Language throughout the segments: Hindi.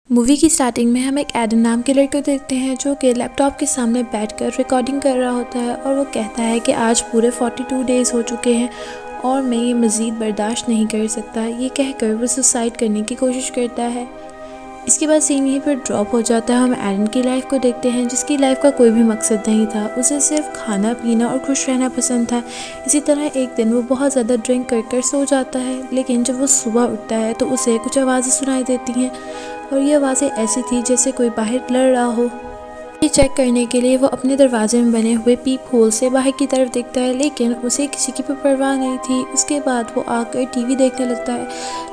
मूवी की स्टार्टिंग में हम एक एडन नाम के लड़के को देखते हैं जो कि लैपटॉप के सामने बैठकर रिकॉर्डिंग कर रहा होता है और वो कहता है कि आज पूरे 42 डेज़ हो चुके हैं और मैं ये मज़ीद बर्दाश्त नहीं कर सकता। ये कहकर वो सुसाइड करने की कोशिश करता है। इसके बाद सीन यहीं पर ड्रॉप हो जाता है। हम एडन की लाइफ को देखते हैं जिसकी लाइफ का कोई भी मकसद नहीं था। उसे सिर्फ खाना पीना और खुश रहना पसंद था। इसी तरह एक दिन वो बहुत ज़्यादा ड्रिंक कर सो जाता है, लेकिन जब वो सुबह उठता है तो उसे कुछ आवाज़ें सुनाई देती हैं और ये आवाज़ें ऐसी थी जैसे कोई बाहर लड़ रहा हो। ये चेक करने के लिए वो अपने दरवाजे में बने हुए पीप होल से बाहर की तरफ देखता है, लेकिन उसे किसी की भी परवाह नहीं थी। उसके बाद वो आकर टीवी देखने लगता है,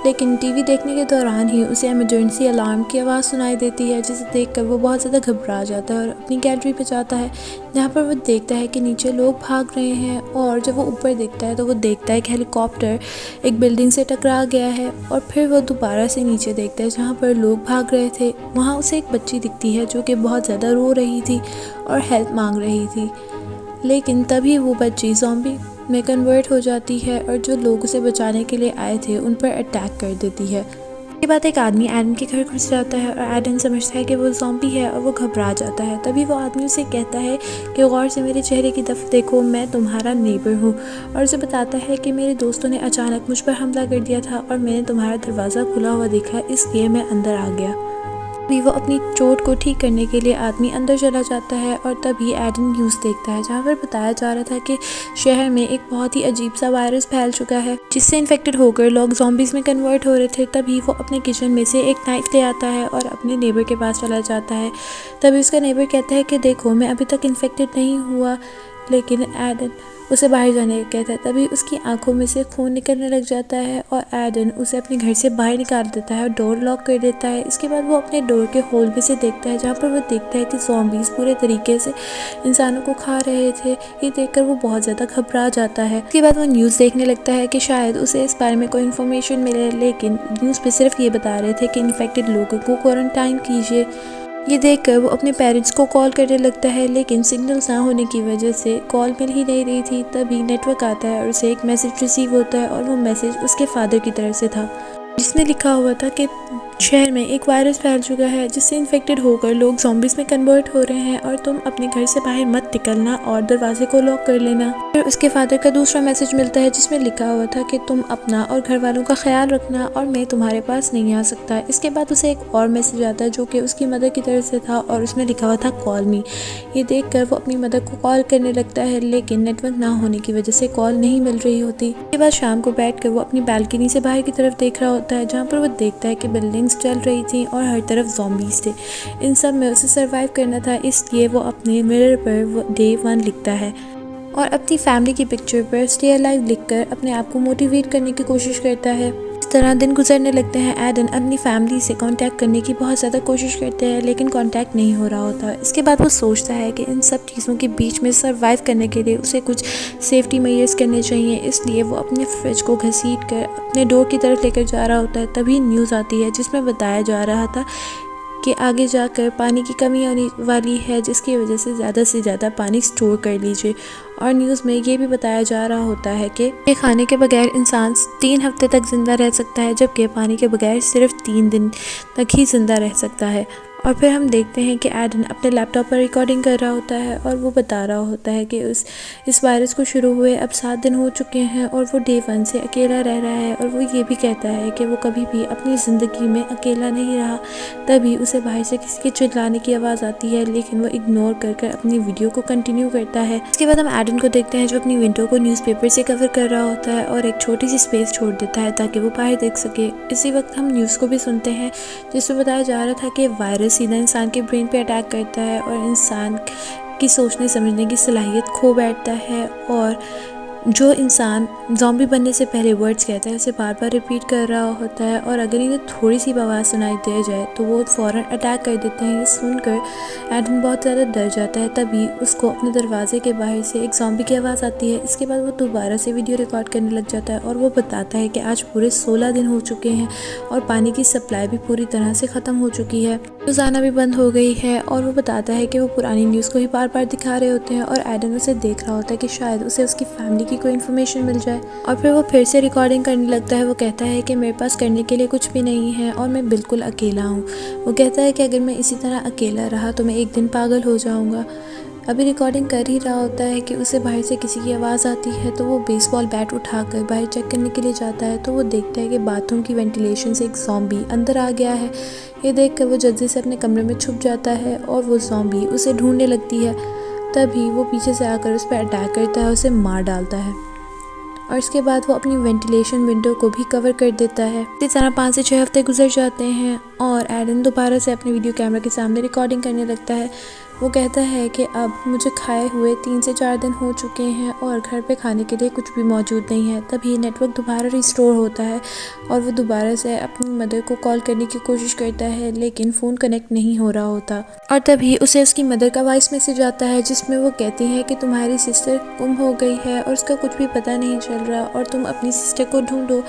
लेकिन टीवी देखने के दौरान ही उसे इमरजेंसी अलार्म की आवाज़ सुनाई देती है, जिसे देखकर वो बहुत ज़्यादा घबरा जाता है और अपनी गैलरी पे जाता है, जहाँ पर वो देखता है कि नीचे लोग भाग रहे हैं। और जब वो ऊपर देखता है तो वो देखता है कि हेलीकॉप्टर एक बिल्डिंग से टकरा गया है। और फिर वो दोबारा से नीचे देखता है जहाँ पर लोग भाग रहे थे। वहाँ उसे एक बच्ची दिखती है जो कि बहुत ज़्यादा रो रही थी और हेल्प मांग रही थी, लेकिन तभी वो बच्ची ज़ॉम्बी में कन्वर्ट हो जाती है और जो लोग उसे बचाने के लिए आए थे उन पर अटैक कर देती है। इसके बाद एक आदमी एडन के घर घुस जाता है और एडन समझता है कि वो ज़ॉम्बी है और वो घबरा जाता है। तभी वो आदमी उसे कहता है कि गौर से मेरे चेहरे की तरफ देखो, मैं तुम्हारा नेबर हूँ, और उसे बताता है कि मेरे दोस्तों ने अचानक मुझ पर हमला कर दिया था और मैंने तुम्हारा दरवाज़ा खुला हुआ देखा, इसलिए मैं अंदर आ गया। तभी वो अपनी चोट को ठीक करने के लिए आदमी अंदर चला जाता है और तभी एडन न्यूज़ देखता है जहाँ पर बताया जा रहा था कि शहर में एक बहुत ही अजीब सा वायरस फैल चुका है जिससे इन्फेक्टेड होकर लोग ज़ॉम्बीज़ में कन्वर्ट हो रहे थे। तभी वो अपने किचन में से एक नाइफ ले आता है और अपने नेबर के पास चला जाता है। तभी उसका नेबर कहता है कि देखो, मैं अभी तक इन्फेक्टेड नहीं हुआ, लेकिन एडन उसे बाहर जाने का कहता है। तभी उसकी आंखों में से खून निकलने लग जाता है और एडन उसे अपने घर से बाहर निकाल देता है और डोर लॉक कर देता है। इसके बाद वो अपने डोर के होल में से देखता है जहाँ पर वो देखता है कि ज़ॉम्बीज़ पूरे तरीके से इंसानों को खा रहे थे। ये देखकर वो बहुत ज़्यादा घबरा जाता है। इसके बाद वो न्यूज़ देखने लगता है कि शायद उसे इस बारे में कोई इन्फॉर्मेशन मिले, लेकिन न्यूज़ पे सिर्फ ये बता रहे थे कि इन्फेक्टेड लोगों को क्वारंटाइन कीजिए। ये देखकर वो अपने पेरेंट्स को कॉल करने लगता है, लेकिन सिग्नल्स ना होने की वजह से कॉल मिल ही नहीं रही थी। तभी नेटवर्क आता है और उसे एक मैसेज रिसीव होता है और वो मैसेज उसके फादर की तरफ से था, जिसमें लिखा हुआ था कि शहर में एक वायरस फैल चुका है जिससे इन्फेक्टेड होकर लोग ज़ॉम्बीज़ में कन्वर्ट हो रहे हैं और तुम अपने घर से बाहर मत निकलना और दरवाजे को लॉक कर लेना। फिर उसके फादर का दूसरा मैसेज मिलता है जिसमें लिखा हुआ था कि तुम अपना और घर वालों का ख्याल रखना और मैं तुम्हारे पास नहीं आ सकता। इसके बाद उसे एक और मैसेज आता है जो कि उसकी मदर की तरफ से था और उसमें लिखा हुआ था कॉल मी। ये देखकर वो अपनी मदर को कॉल करने लगता है, लेकिन नेटवर्क ना होने की वजह से कॉल नहीं मिल रही होती। इसके बाद शाम को बैठकर वो अपनी बालकनी से बाहर की तरफ देख रहा होता है, जहाँ पर वो देखता है कि बिल्डिंग्स चल रही थी और हर तरफ ज़ॉम्बीज़ थे। इन सब में उसे सरवाइव करना था, इसलिए वो अपने मिरर पर डे 1 लिखता है और अपनी फैमिली की पिक्चर पर स्टे अलाइव लिखकर अपने आप को मोटिवेट करने की कोशिश करता है। इस तरह दिन गुजरने लगते हैं। एडन अपनी फैमिली से कांटेक्ट करने की बहुत ज़्यादा कोशिश करते हैं, लेकिन कांटेक्ट नहीं हो रहा होता। इसके बाद वो सोचता है कि इन सब चीज़ों के बीच में सर्वाइव करने के लिए उसे कुछ सेफ्टी मेजर्स करने चाहिए, इसलिए वो अपने फ्रिज को घसीट कर अपने डोर की तरफ लेकर जा रहा होता है। तभी न्यूज़ आती है जिसमें बताया जा रहा था कि आगे जाकर पानी की कमी आने वाली है, जिसकी वजह से ज़्यादा पानी स्टोर कर लीजिए। और न्यूज़ में ये भी बताया जा रहा होता है कि खाने के बगैर इंसान 3 हफ्ते तक ज़िंदा रह सकता है, जबकि पानी के बगैर सिर्फ 3 दिन तक ही ज़िंदा रह सकता है। और फिर हम देखते हैं कि एडन अपने लैपटॉप पर रिकॉर्डिंग कर रहा होता है और वो बता रहा होता है कि इस वायरस को शुरू हुए अब 7 दिन हो चुके हैं और वो डे 1 से अकेला रह रहा है। और वो ये भी कहता है कि वो कभी भी अपनी ज़िंदगी में अकेला नहीं रहा। तभी उसे बाहर से किसी के चिल्लाने की आवाज़ आती है, लेकिन वो इग्नोर कर अपनी वीडियो को कंटिन्यू करता है। इसके बाद हम एडन को देखते हैं जो अपनी विंडो को न्यूज़पेपर से कवर कर रहा होता है और एक छोटी सी स्पेस छोड़ देता है ताकि वो बाहर देख सके। इसी वक्त हम न्यूज़ को भी सुनते हैं जिसमें बताया जा रहा था कि वायरस सीधा इंसान के ब्रेन पे अटैक करता है और इंसान की सोचने समझने की सलाहियत खो बैठता है, और जो इंसान ज़ॉम्बी बनने से पहले वर्ड्स कहता है उसे बार बार रिपीट कर रहा होता है, और अगर इन्हें थोड़ी सी आवाज़ सुनाई दे जाए तो वो फ़ौरन अटैक कर देते हैं। ये सुनकर एडन बहुत ज़्यादा डर जाता है। तभी उसको अपने दरवाजे के बाहर से एक ज़ॉम्बी की आवाज़ आती है। इसके बाद वो दोबारा से वीडियो रिकॉर्ड करने लग जाता है और वो बताता है कि आज पूरे 16 दिन हो चुके हैं और पानी की सप्लाई भी पूरी तरह से ख़त्म हो चुकी है, न्यूज़ आना भी बंद हो गई है। और वो बताता है कि वो पुरानी न्यूज़ को ही बार बार दिखा रहे होते हैं और एडन उसे देख रहा होता है कि शायद उसे उसकी फैमिली की की कोई इन्फॉर्मेशन मिल जाए। और फिर वो फिर से रिकॉर्डिंग करने लगता है। वो कहता है कि मेरे पास करने के लिए कुछ भी नहीं है और मैं बिल्कुल अकेला हूँ। वो कहता है कि अगर मैं इसी तरह अकेला रहा तो मैं एक दिन पागल हो जाऊँगा। अभी रिकॉर्डिंग कर ही रहा होता है कि उसे बाहर से किसी की आवाज़ आती है, तो वो बेसबॉल बैट उठाकर बाहर चेक करने के लिए जाता है। तो वो देखता है कि बाथरूम की वेंटिलेशन से एक ज़ॉम्बी अंदर आ गया है। ये देखकर वो जल्दी से अपने कमरे में छुप जाता है और वो ज़ॉम्बी उसे ढूंढने लगती है। तभी वो पीछे से आकर उस पर अटैक करता है और उसे मार डालता है और इसके बाद वो अपनी वेंटिलेशन विंडो को भी कवर कर देता है। इसी तरह 5 से 6 हफ्ते गुजर जाते हैं और एडन दोबारा से अपने वीडियो कैमरा के सामने रिकॉर्डिंग करने लगता है। वो कहता है कि अब मुझे खाए हुए 3 से 4 दिन हो चुके हैं और घर पे खाने के लिए कुछ भी मौजूद नहीं है। तभी नेटवर्क दोबारा रिस्टोर होता है और वो दोबारा से अपनी मदर को कॉल करने की कोशिश करता है, लेकिन फ़ोन कनेक्ट नहीं हो रहा होता। और तभी उसे उसकी मदर का वॉइस मैसेज आता है जिसमें वो कहती है कि तुम्हारी सिस्टर गुम हो गई है और उसका कुछ भी पता नहीं चल रहा और तुम अपनी सिस्टर को ढूंढो।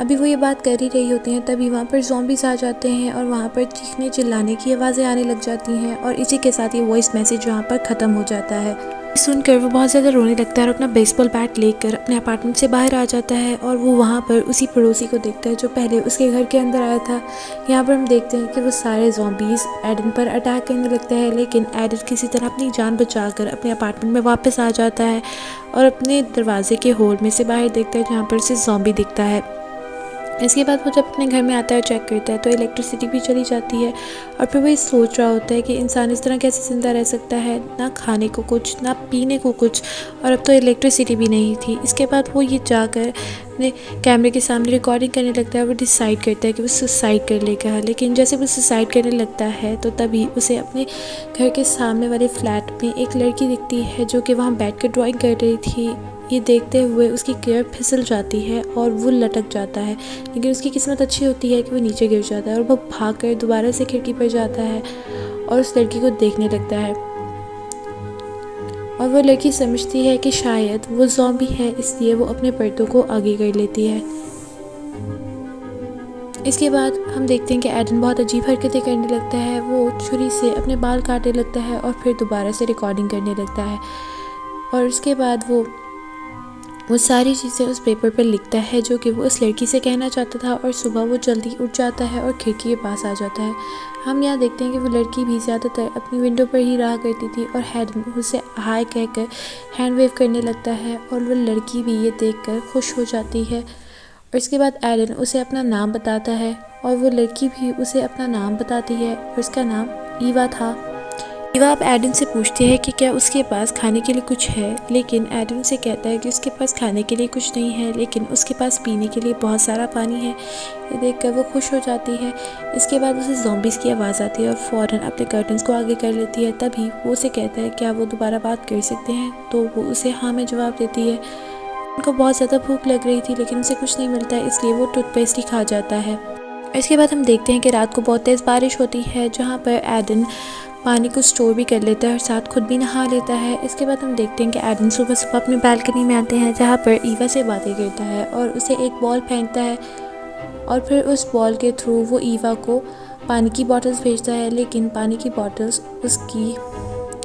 अभी वो ये बात कर ही रही होती हैं, तभी वहाँ पर ज़ॉम्बीज़ आ जाते हैं और वहाँ पर चीखने चिल्लाने की आवाज़ें आने लग जाती हैं और इसी के साथ ये वॉइस मैसेज वहाँ पर ख़त्म हो जाता है। सुनकर वो बहुत ज़्यादा रोने लगता है और अपना बेसबॉल बैट लेकर अपने अपार्टमेंट से बाहर आ जाता है और वो वहाँ पर उसी पड़ोसी को देखता है जो पहले उसके घर के अंदर आया था। यहाँ पर हम देखते हैं कि वो सारे ज़ॉम्बीज़ एडन पर अटैक करने लगते हैं, लेकिन एडन किसी तरह अपनी जान बचाकर अपने अपार्टमेंट में वापस आ जाता है और अपने दरवाजे के होल में से बाहर देखता है जहाँ पर उसे ज़ॉम्बी दिखता है। इसके बाद वो जब अपने घर में आता है चेक करता है तो इलेक्ट्रिसिटी भी चली जाती है और फिर वो ये सोच रहा होता है कि इंसान इस तरह कैसे ज़िंदा रह सकता है, ना खाने को कुछ ना पीने को कुछ, और अब तो इलेक्ट्रिसिटी भी नहीं थी। इसके बाद वो ये जाकर अपने कैमरे के सामने रिकॉर्डिंग करने लगता है। वो डिसाइड करता है कि वो सुसाइड कर लेगा, लेकिन जैसे वो सुसाइड करने लगता है तो तभी उसे अपने घर के सामने वाले फ्लैट में एक लड़की दिखती है जो कि वहाँ बैठ कर ड्राइंग कर रही थी। ये देखते हुए उसकी गियर फिसल जाती है और वो लटक जाता है, लेकिन उसकी किस्मत अच्छी होती है कि वो नीचे गिर जाता है और वो भागकर दोबारा से खिड़की पर जाता है और उस लड़की को देखने लगता है। और वो लड़की समझती है कि शायद वो ज़ॉम्बी है, इसलिए वो अपने पर्दों को आगे कर लेती है। इसके बाद हम देखते हैं कि एडन बहुत अजीब हरकतें करने लगता है। वो छुरी से अपने बाल काटने लगता है और फिर दोबारा से रिकॉर्डिंग करने लगता है और उसके बाद वो सारी चीज़ें उस पेपर पर लिखता है जो कि वो उस लड़की से कहना चाहता था। और सुबह वो जल्दी उठ जाता है और खिड़की के पास आ जाता है। हम यहाँ देखते हैं कि वो लड़की भी ज़्यादातर अपनी विंडो पर ही रहा करती थी और एडन उसे हाय कहकर हैंड वेव करने लगता है और वो लड़की भी ये देखकर खुश हो जाती है। और इसके बाद एडन उसे अपना नाम बताता है और वो लड़की भी उसे अपना नाम बताती है और उसका नाम ईवा था। ईवा अब एडन से पूछती है कि क्या उसके पास खाने के लिए कुछ है, लेकिन एडन उसे कहता है कि उसके पास खाने के लिए कुछ नहीं है, लेकिन उसके पास पीने के लिए बहुत सारा पानी है। ये देखकर वो खुश हो जाती है। इसके बाद उसे ज़ॉम्बीज़ की आवाज़ आती है और फ़ौरन अपने कर्टन्स को आगे कर लेती है। तभी वो उसे कहता है क्या वो दोबारा बात कर सकते हैं, तो वो उसे हाँ में जवाब देती है। उनको बहुत ज़्यादा भूख लग रही थी लेकिन उसे कुछ नहीं मिलता है, इसलिए वो टूथपेस्ट ही खा जाता है। इसके बाद हम देखते हैं कि रात को बहुत तेज़ बारिश होती है, जहाँ पर एडन पानी को स्टोर भी कर लेता है और साथ खुद भी नहा लेता है। इसके बाद हम देखते हैं कि एडन सुबह सुबह अपनी बालकनी में आते हैं, जहाँ पर ईवा से बातें करता है और उसे एक बॉल फेंकता है और फिर उस बॉल के थ्रू वो ईवा को पानी की बॉटल्स भेजता है, लेकिन पानी की बॉटल्स उसकी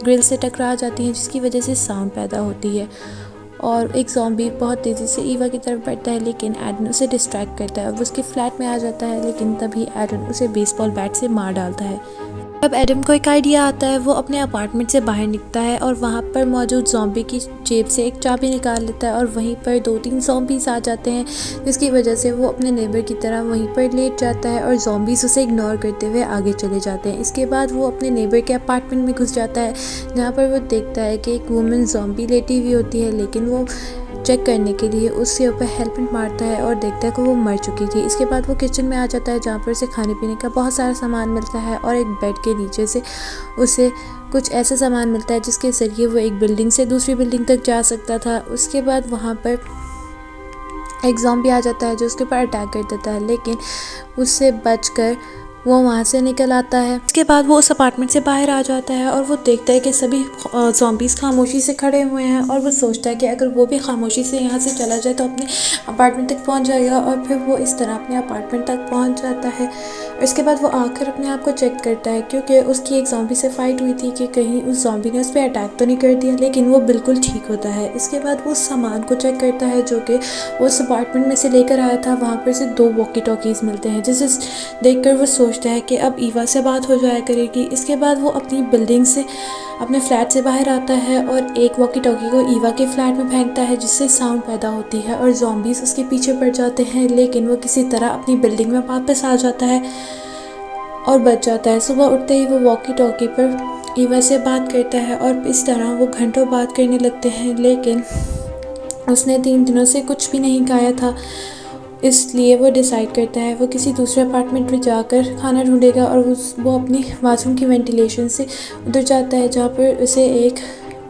ग्रिल से टकरा जाती हैं, जिसकी वजह से साउंड पैदा होती है और एक ज़ॉम्बी बहुत तेज़ी से ईवा की तरफ बढ़ता है, लेकिन एडन उसे डिस्ट्रैक्ट करता है। वो उसके फ्लैट में आ जाता है, लेकिन तभी एडन उसे बेसबॉल बैट से मार डालता है। अब एडम को एक आइडिया आता है। वो अपने अपार्टमेंट से बाहर निकलता है और वहाँ पर मौजूद ज़ॉम्बी की जेब से एक चाबी निकाल लेता है और वहीं पर 2-3 ज़ॉम्बीज़ आ जाते हैं, जिसकी वजह से वो अपने नेबर की तरह वहीं पर लेट जाता है और ज़ॉम्बीज़ उसे इग्नोर करते हुए आगे चले जाते हैं। इसके बाद वो अपने नेबर के अपार्टमेंट में घुस जाता है, जहाँ पर वो देखता है कि एक वुमेन ज़ॉम्बी लेटी हुई होती है, लेकिन वो चेक करने के लिए उसके ऊपर हेल्मेट मारता है और देखता है कि वो मर चुकी थी। इसके बाद वो किचन में आ जाता है, जहाँ पर उसे खाने पीने का बहुत सारा सामान मिलता है और एक बेड के नीचे से उसे कुछ ऐसा सामान मिलता है जिसके ज़रिए वो एक बिल्डिंग से दूसरी बिल्डिंग तक जा सकता था। उसके बाद वहाँ पर एक ज़ॉम्बी आ जाता है जो उसके ऊपर अटैक कर देता है, लेकिन उससे बचकर वो वहाँ से निकल आता है। इसके बाद वो उस अपार्टमेंट से बाहर आ जाता है और वो देखता है कि सभी ज़ॉम्बीज़ खामोशी से खड़े हुए हैं और वो सोचता है कि अगर वो भी खामोशी से यहाँ से चला जाए तो अपने अपार्टमेंट तक पहुँच जाएगा और फिर वो इस तरह अपने अपार्टमेंट तक पहुँच जाता है। और इसके बाद वो आकर अपने आप को चेक करता है क्योंकि उसकी एक ज़ॉम्बी से फाइट हुई थी कि कहीं उस ज़ॉम्बी ने उस पर अटैक तो नहीं कर दिया, लेकिन वो बिल्कुल ठीक होता है। इसके बाद वो सामान को चेक करता है जो कि वो उस अपार्टमेंट में से लेकर आया था। वहाँ पर से 2 वॉकी टॉकीज़ मिलते हैं जिसे देखकर वो सोचता है कि अब ईवा से बात हो जाया करेगी। इसके बाद वो अपनी बिल्डिंग से, अपने फ्लैट से बाहर आता है और एक वॉकी टॉकी को ईवा के फ्लैट में फेंकता है जिससे साउंड पैदा होती है और ज़ॉम्बीज़ उसके पीछे पड़ जाते हैं, लेकिन वो किसी तरह अपनी बिल्डिंग में वापस आ जाता है और बच जाता है। सुबह उठते ही वो वॉकी टॉकी पर ईवा से बात करता है और इस तरह वो घंटों बात करने लगते हैं, लेकिन उसने 3 दिनों से कुछ भी नहीं खाया था, इसलिए वो डिसाइड करता है वो किसी दूसरे अपार्टमेंट में जाकर खाना ढूंढेगा और वो अपनी बाथरूम की वेंटिलेशन से उधर जाता है जहाँ पर उसे एक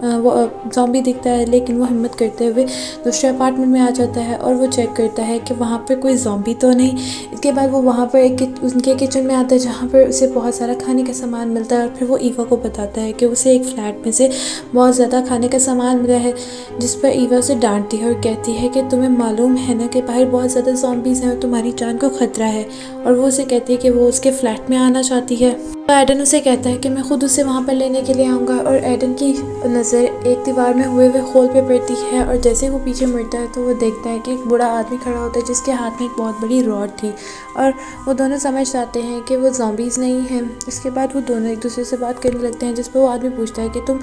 वो ज़ॉम्बी दिखता है, लेकिन वो हिम्मत करते हुए दूसरे अपार्टमेंट में आ जाता है और वो चेक करता है कि वहाँ पर कोई ज़ॉम्बी तो नहीं। इसके बाद वो वहाँ पर उनके किचन में आता है जहाँ पर उसे बहुत सारा खाने का सामान मिलता है और फिर वो ईवा को बताता है कि उसे एक फ़्लैट में से बहुत ज़्यादा खाने का सामान मिला है, जिस पर ईवा उसे डांटती है और कहती है कि तुम्हें मालूम है ना कि बाहर बहुत ज़्यादा ज़ॉम्बीज़ हैं और तुम्हारी जान को ख़तरा है। और वो उसे कहती है कि वो उसके फ्लैट में आना चाहती है। तो एडन उसे कहता है कि मैं खुद उसे वहाँ पर लेने के लिए आऊँगा और एडन की नज़र एक दीवार में हुए होल पे पड़ती है और जैसे वो पीछे मुड़ता है तो वो देखता है कि एक बूढ़ा आदमी खड़ा होता है जिसके हाथ में एक बहुत बड़ी रॉड थी और वो दोनों समझ जाते हैं कि वो ज़ॉम्बीज़ नहीं हैं। इसके बाद वो दोनों एक दूसरे से बात करने लगते हैं, जिस पर वो आदमी पूछता है कि तुम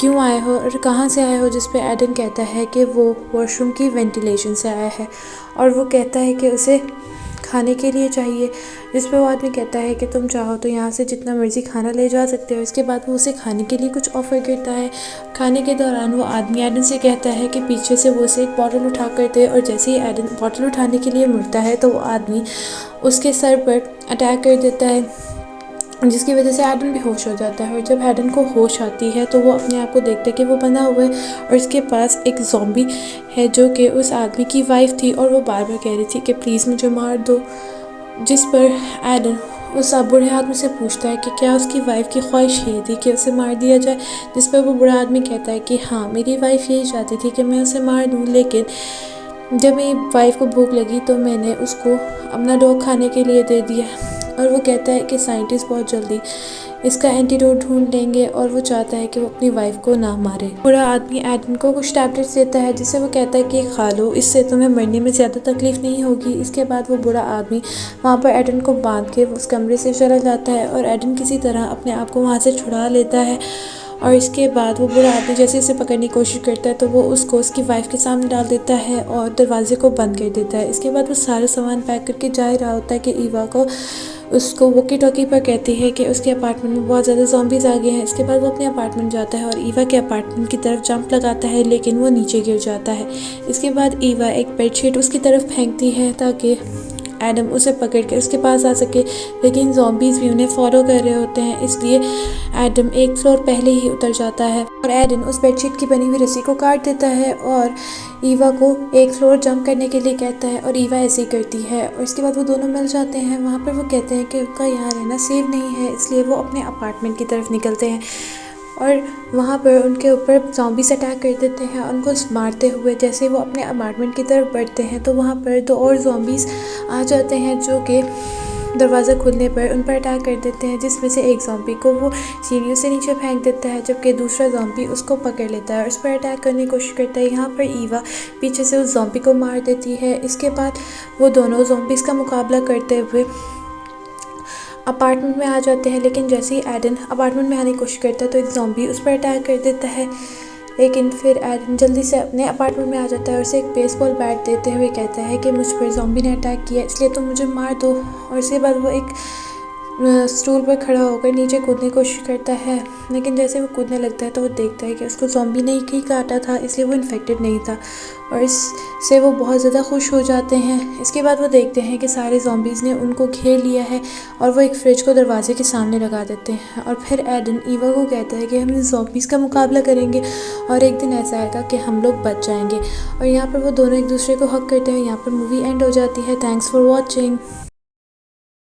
क्यों आए हो और कहाँ से आए हो, जिस पे एडन कहता है कि वो वॉशरूम की वेंटिलेशन से आया है और वो कहता है कि उसे खाने के लिए चाहिए, जिस पे वो आदमी कहता है कि तुम चाहो तो यहाँ से जितना मर्ज़ी खाना ले जा सकते हो। इसके बाद वो उसे खाने के लिए कुछ ऑफ़र करता है। खाने के दौरान वो आदमी एडन से कहता है कि पीछे से वो उसे एक बॉटल उठा कर दे और जैसे ही एडन बॉटल उठाने के लिए मुड़ता है तो वो आदमी उसके सर पर अटैक कर देता है, जिसकी वजह से एडन बेहोश हो जाता है। और जब एडन को होश आती है तो वो अपने आप को देखता है कि वो बंधा हुआ है और इसके पास एक ज़ॉम्बी है जो कि उस आदमी की वाइफ थी और वो बार बार कह रही थी कि प्लीज़ मुझे मार दो, जिस पर एडन उस बूढ़े आदमी से पूछता है कि क्या उसकी वाइफ की ख्वाहिश ये थी कि उसे मार दिया जाए, जिस पर वो बूढ़ा आदमी कहता है कि हाँ, मेरी वाइफ यही चाहती थी कि मैं उसे मार दूँ, लेकिन जब मेरी वाइफ को भूख लगी तो मैंने उसको अपना डॉग खाने के लिए दे दिया। और वो कहता है कि साइंटिस्ट बहुत जल्दी इसका एंटीडोट ढूंढ लेंगे और वो चाहता है कि वो अपनी वाइफ को ना मारे। पूरा आदमी एडन को कुछ टैबलेट्स देता है जिससे वो कहता है कि खा लो, इससे तुम्हें मरने में ज़्यादा तकलीफ़ नहीं होगी। इसके बाद वो बूढ़ा आदमी वहाँ पर एडन को बांध के उस कमरे से चला जाता है और एडन किसी तरह अपने आप को वहाँ से छुड़ा लेता है। और इसके बाद वो बूढ़ा आदमी जैसे उसे पकड़ने की कोशिश करता है तो वो उसको उसकी वाइफ के सामने डाल देता है और दरवाजे को बंद कर देता है। इसके बाद वो सारा सामान पैक करके जा रहा होता है कि ईवा को उसको वॉकी टॉकी पर कहती है कि उसके अपार्टमेंट में बहुत ज़्यादा ज़ॉम्बीज़ आ गए हैं। इसके बाद वो अपने अपार्टमेंट जाता है और ईवा के अपार्टमेंट की तरफ जंप लगाता है, लेकिन वो नीचे गिर जाता है। इसके बाद ईवा एक बेडशीट उसकी तरफ फेंकती है ताकि एडम उसे पकड़ के उसके पास आ सके, लेकिन ज़ॉम्बीज़ भी उन्हें फॉलो कर रहे होते हैं, इसलिए एडम एक फ्लोर पहले ही उतर जाता है और एडन उस बेडशीट की बनी हुई रस्सी को काट देता है और ईवा को एक फ्लोर जंप करने के लिए कहता है और ईवा ऐसे ही करती है। और इसके बाद वो दोनों मिल जाते हैं। वहाँ पर वो कहते हैं कि उनका यहाँ रहना सेफ नहीं है, इसलिए वो अपने अपार्टमेंट की तरफ निकलते हैं और वहाँ पर उनके ऊपर ज़ॉम्बीज़ अटैक कर देते हैं उनको मारते हुए। जैसे वो अपने अपार्टमेंट की तरफ बढ़ते हैं तो वहाँ पर 2 और ज़ॉम्बीज़ आ जाते हैं जो कि दरवाज़ा खुलने पर उन पर अटैक कर देते हैं, जिसमें से एक ज़ॉम्बी को वो सीढ़ियों से नीचे फेंक देता है जबकि दूसरा ज़ॉम्बी उसको पकड़ लेता है और उस पर अटैक करने की कोशिश करता है। यहाँ पर ईवा पीछे से उस ज़ॉम्बी को मार देती है। इसके बाद वो दोनों ज़ॉम्बीज़ का मुकाबला करते हुए अपार्टमेंट में आ जाते हैं, लेकिन जैसे ही एडन अपार्टमेंट में आने की कोशिश करता है तो एक ज़ॉम्बी उस पर अटैक कर देता है, लेकिन फिर एडन जल्दी से अपने अपार्टमेंट में आ जाता है और उसे एक बेसबॉल बैट देते हुए कहता है कि मुझ पर ज़ॉम्बी ने अटैक किया, इसलिए तुम मुझे मार दो। और इसके बाद वो एक स्टूल पर खड़ा होकर नीचे कूदने की कोशिश करता है, लेकिन जैसे वो कूदने लगता है तो वो देखता है कि उसको ज़ॉम्बी ने ही काटा था, इसलिए वो इन्फेक्टेड नहीं था और इससे वो बहुत ज़्यादा खुश हो जाते हैं। इसके बाद वो देखते हैं कि सारे ज़ॉम्बीज़ ने उनको घेर लिया है और वो एक फ्रिज को दरवाजे के सामने लगा देते हैं। और फिर एडन ईवा को कहता है कि हम इन ज़ॉम्बीज़ का मुकाबला करेंगे और एक दिन ऐसा आएगा कि हम लोग बच जाएंगे। और यहाँ पर वो दोनों एक दूसरे को हक करते हैं। यहाँ पर मूवी एंड हो जाती है। Thanks for watching.